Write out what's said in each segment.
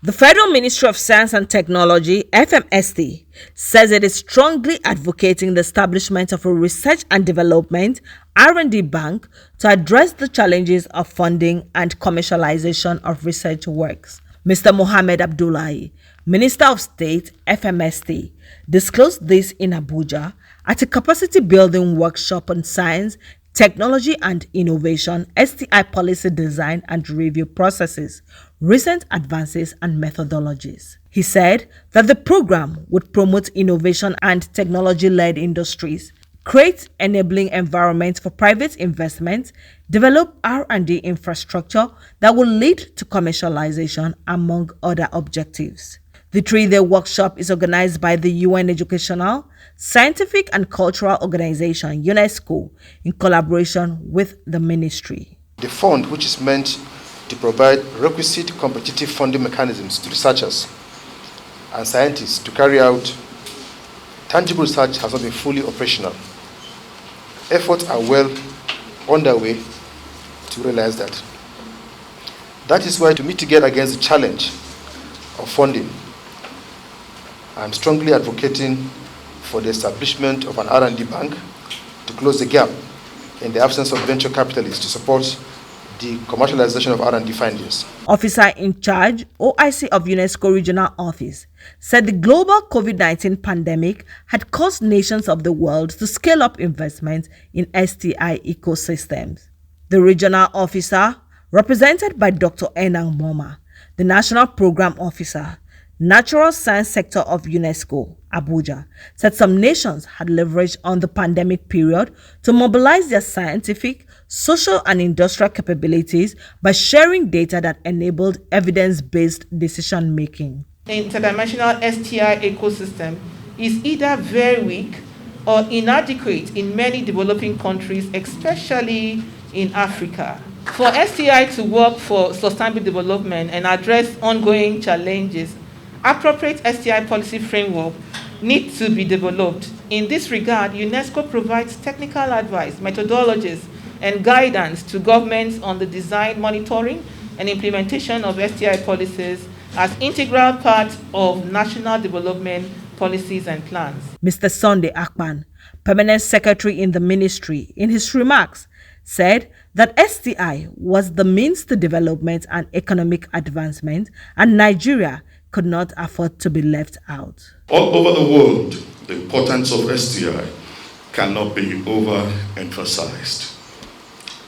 The Federal Ministry of Science and Technology, FMST, says it is strongly advocating the establishment of a research and development R&D Bank to address the challenges of funding and commercialization of research works. Mr. Mohammed Abdullahi, Minister of State, FMST, disclosed this in Abuja at a capacity building workshop on science, technology and innovation, STI policy design and review processes, recent advances and methodologies. He said that the program would promote innovation and technology-led industries, create enabling environments for private investment, develop R&D infrastructure that will lead to commercialization, among other objectives. The 3-day workshop is organized by the UN Educational, Scientific and Cultural Organization, UNESCO, in collaboration with the ministry. The fund, which is meant to provide requisite competitive funding mechanisms to researchers and scientists to carry out tangible research, has not been fully operational. Efforts are well underway to realize that. That is why, to mitigate against the challenge of funding, I'm strongly advocating for the establishment of an R&D bank to close the gap in the absence of venture capitalists to support the commercialization of R&D findings. Officer in charge, OIC of UNESCO Regional Office, said the global COVID-19 pandemic had caused nations of the world to scale up investments in STI ecosystems. The regional officer, represented by Dr. Enang Moma, the National Program Officer, Natural Science Sector of UNESCO, Abuja, said some nations had leveraged on the pandemic period to mobilize their scientific, social and industrial capabilities by sharing data that enabled evidence-based decision-making. The interdimensional STI ecosystem is either very weak or inadequate in many developing countries, especially in Africa. For STI to work for sustainable development and address ongoing challenges, appropriate STI policy framework needs to be developed. In this regard, UNESCO provides technical advice, methodologies, and guidance to governments on the design, monitoring, and implementation of STI policies as integral part of national development policies and plans. Mr. Sunday Akpan, Permanent Secretary in the ministry, in his remarks, said that STI was the means to development and economic advancement, and Nigeria could not afford to be left out. All over the world, the importance of STI cannot be overemphasized.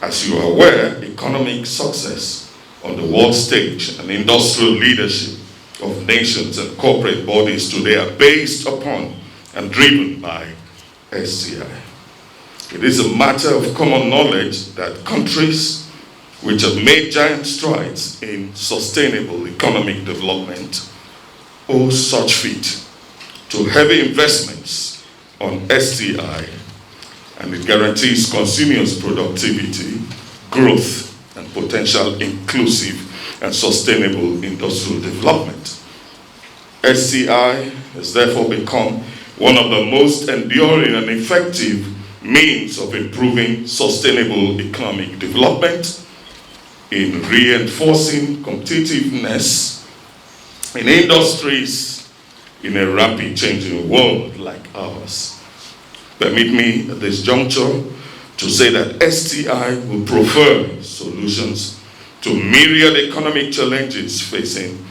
As you are aware, economic success on the world stage and industrial leadership of nations and corporate bodies today are based upon and driven by STI. It is a matter of common knowledge that countries which have made giant strides in sustainable economic development owe such feat to heavy investments on STI, and it guarantees continuous productivity, growth, and potential inclusive and sustainable industrial development. STI has therefore become one of the most enduring and effective means of improving sustainable economic development, in reinforcing competitiveness in industries in a rapid changing world like ours. Permit me at this juncture to say that STI will prefer solutions to myriad economic challenges facing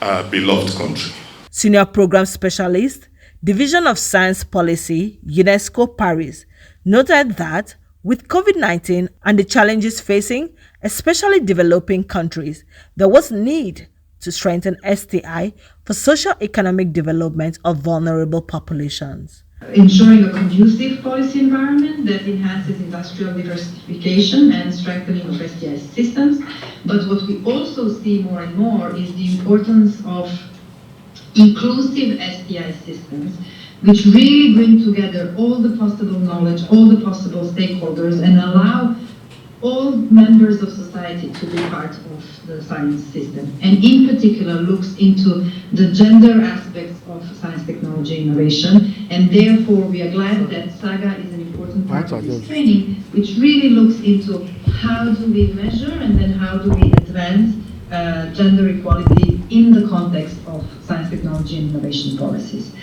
our beloved country. Senior Program Specialist, Division of Science Policy, UNESCO Paris, noted that with COVID-19 and the challenges facing, especially developing countries, there was need to strengthen STI for socio-economic development of vulnerable populations. Ensuring a conducive policy environment that enhances industrial diversification and strengthening of STI systems. But what we also see more and more is the importance of inclusive STI systems, which really bring together all the possible knowledge, all the possible stakeholders, and allow all members of society to be part of the science system, and in particular looks into the gender aspects of science, technology, innovation, and therefore we are glad that SAGA is an important part of this training, which really looks into how do we measure and then how do we advance gender equality in the context of science, technology, and innovation policies.